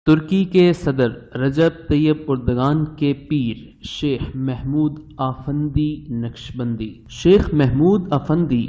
ترکی کے صدر رجب Tayyip Erdogan کے پیر شیخ محمود آفندی نقشبندی۔ شیخ محمود آفندی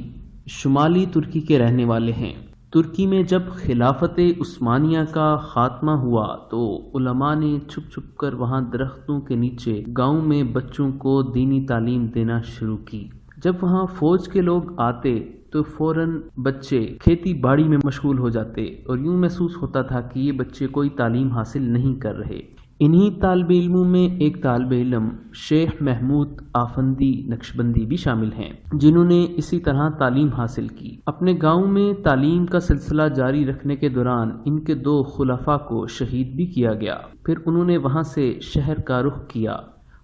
شمالی ترکی کے رہنے والے ہیں۔ ترکی میں جب خلافت عثمانیہ کا خاتمہ ہوا تو علماء نے چھپ چھپ کر وہاں درختوں کے نیچے گاؤں میں بچوں کو دینی تعلیم دینا شروع کی۔ جب وہاں فوج کے لوگ آتے تو فوراً بچے کھیتی باڑی میں مشغول ہو جاتے اور یوں محسوس ہوتا تھا کہ یہ بچے کوئی تعلیم حاصل نہیں کر رہے۔ انہی طالب علموں میں ایک طالب علم شیخ محمود آفندی نقشبندی بھی شامل ہیں، جنہوں نے اسی طرح تعلیم حاصل کی۔ اپنے گاؤں میں تعلیم کا سلسلہ جاری رکھنے کے دوران ان کے 2 خلفاء کو شہید بھی کیا گیا۔ پھر انہوں نے وہاں سے شہر کا رخ کیا۔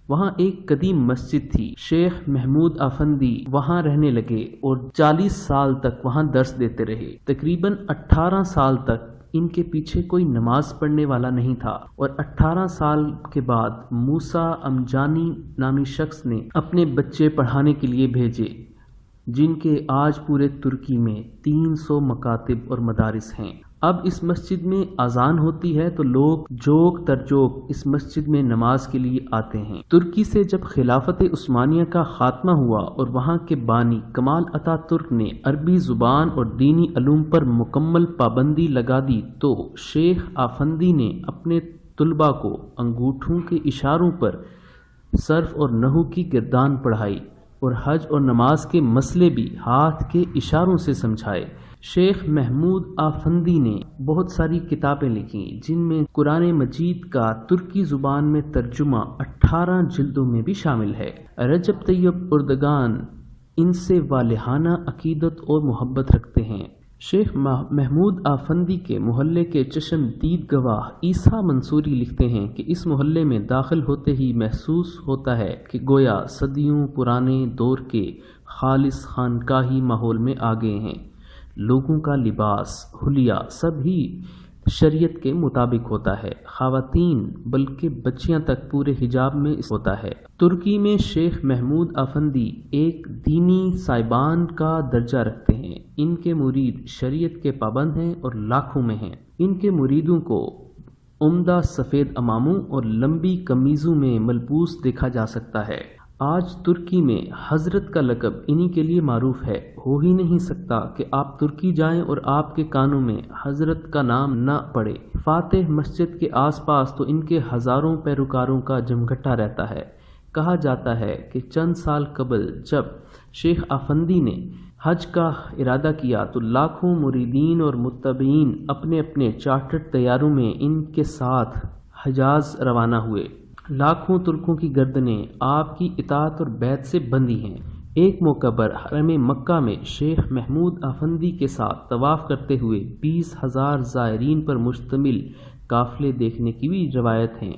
وہاں ایک قدیم مسجد تھی۔ شیخ محمود آفندی وہاں رہنے لگے اور 40 سال تک وہاں درس دیتے رہے۔ تقریباً 18 سال تک ان کے پیچھے کوئی نماز پڑھنے والا نہیں تھا، اور 18 سال کے بعد موسیٰ امجانی نامی شخص نے اپنے بچے پڑھانے کے لیے بھیجے، جن کے آج پورے ترکی میں 300 مکاتب اور مدارس ہیں۔ اب اس مسجد میں اذان ہوتی ہے تو لوگ جوق در جوق اس مسجد میں نماز کے لیے آتے ہیں۔ ترکی سے جب خلافت عثمانیہ کا خاتمہ ہوا اور وہاں کے بانی کمال اتا ترک نے عربی زبان اور دینی علوم پر مکمل پابندی لگا دی تو شیخ آفندی نے اپنے طلباء کو انگوٹھوں کے اشاروں پر صرف اور نحو کی گردان پڑھائی اور حج اور نماز کے مسئلے بھی ہاتھ کے اشاروں سے سمجھائے۔ شیخ محمود آفندی نے بہت ساری کتابیں لکھیں، جن میں قرآن مجید کا ترکی زبان میں ترجمہ 18 جلدوں میں بھی شامل ہے۔ رجب طیب اردگان ان سے والہانہ عقیدت اور محبت رکھتے ہیں۔ شیخ محمود آفندی کے محلے کے چشم دید گواہ عیسیٰ منصوری لکھتے ہیں کہ اس محلے میں داخل ہوتے ہی محسوس ہوتا ہے کہ گویا صدیوں پرانے دور کے خالص خانقاہی ماحول میں آ گئے ہیں۔ لوگوں کا لباس، حلیہ سب ہی شریعت کے مطابق ہوتا ہے۔ خواتین بلکہ بچیاں تک پورے حجاب میں ہوتا ہے۔ ترکی میں شیخ محمود آفندی ایک دینی صاحبان کا درجہ رکھتے ہیں۔ ان کے مرید شریعت کے پابند ہیں اور لاکھوں میں ہیں۔ ان کے مریدوں کو عمدہ سفید اماموں اور لمبی قمیضوں میں ملبوس دیکھا جا سکتا ہے۔ آج ترکی میں حضرت کا لقب انہی کے لیے معروف ہے۔ ہو ہی نہیں سکتا کہ آپ ترکی جائیں اور آپ کے کانوں میں حضرت کا نام نہ پڑے۔ فاتح مسجد کے آس پاس تو ان کے ہزاروں پیروکاروں کا جمگھٹا رہتا ہے۔ کہا جاتا ہے کہ چند سال قبل جب شیخ آفندی نے حج کا ارادہ کیا تو لاکھوں مریدین اور متبعین اپنے اپنے چارٹرڈ طیاروں میں ان کے ساتھ حجاز روانہ ہوئے۔ لاکھوں ترکوں کی گردنیں آپ کی اطاعت اور بیعت سے بندھی ہیں۔ ایک موقع پر حرم مکہ میں شیخ محمود آفندی کے ساتھ طواف کرتے ہوئے 20,000 زائرین پر مشتمل قافلے دیکھنے کی بھی روایت ہے۔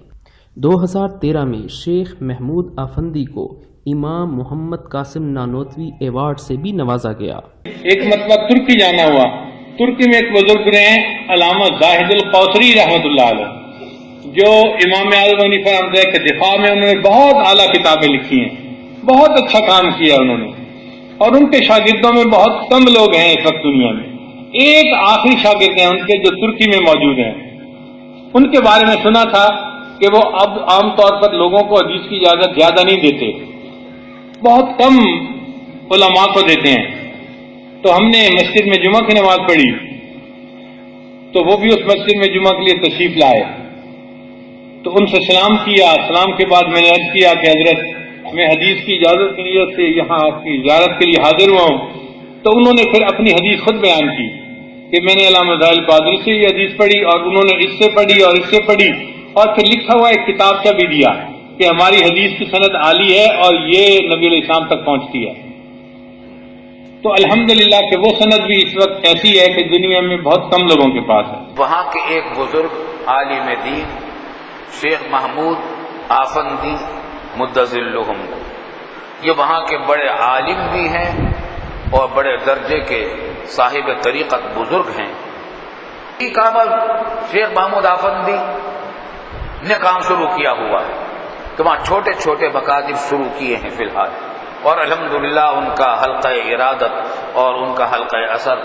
2013 میں شیخ محمود آفندی کو امام محمد قاسم نانوتوی ایوارڈ سے بھی نوازا گیا۔ ایک مرتبہ ترکی جانا ہوا۔ ترکی میں ایک بزرگ رہے ہیں علامہ زاہد القوثری رحمۃ اللہ علیہ، جو امام اعظم حنیفہ رحمۃ اللہ کے دفاع میں انہوں نے بہت اعلیٰ کتابیں لکھی ہیں، بہت اچھا کام کیا انہوں نے، اور ان کے شاگردوں میں بہت کم لوگ ہیں اس وقت دنیا میں۔ ایک آخری شاگرد ہیں ان کے جو ترکی میں موجود ہیں۔ ان کے بارے میں سنا تھا کہ وہ اب عام طور پر لوگوں کو حدیث کی اجازت زیادہ نہیں دیتے، بہت کم علماء کو دیتے ہیں۔ تو ہم نے مسجد میں جمعہ کی نماز پڑھی تو وہ بھی اس مسجد میں جمعہ کے لیے تشریف لائے، تو ان سے سلام کیا۔ سلام کے بعد میں نے عرض کیا کہ حضرت میں حدیث کی اجازت کی نیت سے یہاں آپ کی زیارت کے لیے حاضر ہوا ہوں۔ تو انہوں نے پھر اپنی حدیث خود بیان کی کہ میں نے علامہ زاہد القادری سے یہ حدیث پڑھی اور انہوں نے اس سے پڑھی اور اس سے پڑھی، اور پھر لکھا ہوا ایک کتابچہ بھی دیا کہ ہماری حدیث کی سند عالی ہے اور یہ نبی علیہ السلام تک پہنچتی ہے۔ تو الحمدللہ کہ وہ سند بھی اس وقت ایسی ہے کہ دنیا میں بہت کم لوگوں کے پاس ہے۔ وہاں کے ایک بزرگ عالم دین شیخ محمود آفندی مدظلہم، یہ وہاں کے بڑے عالم بھی ہیں اور بڑے درجے کے صاحب طریقت بزرگ ہیں۔ کامل شیخ محمود آفندی نے کام شروع کیا ہوا ہے کہ وہاں چھوٹے چھوٹے مکاتب شروع کیے ہیں فی الحال، اور الحمدللہ ان کا حلقہ ارادت اور ان کا حلقہ اثر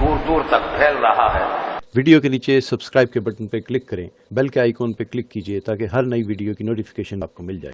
دور دور تک پھیل رہا ہے۔ ویڈیو کے نیچے سبسکرائب کے بٹن پہ کلک کریں، بیل کے آئیکن پہ کلک کیجئے تاکہ ہر نئی ویڈیو کی نوٹیفیکیشن آپ کو مل جائے۔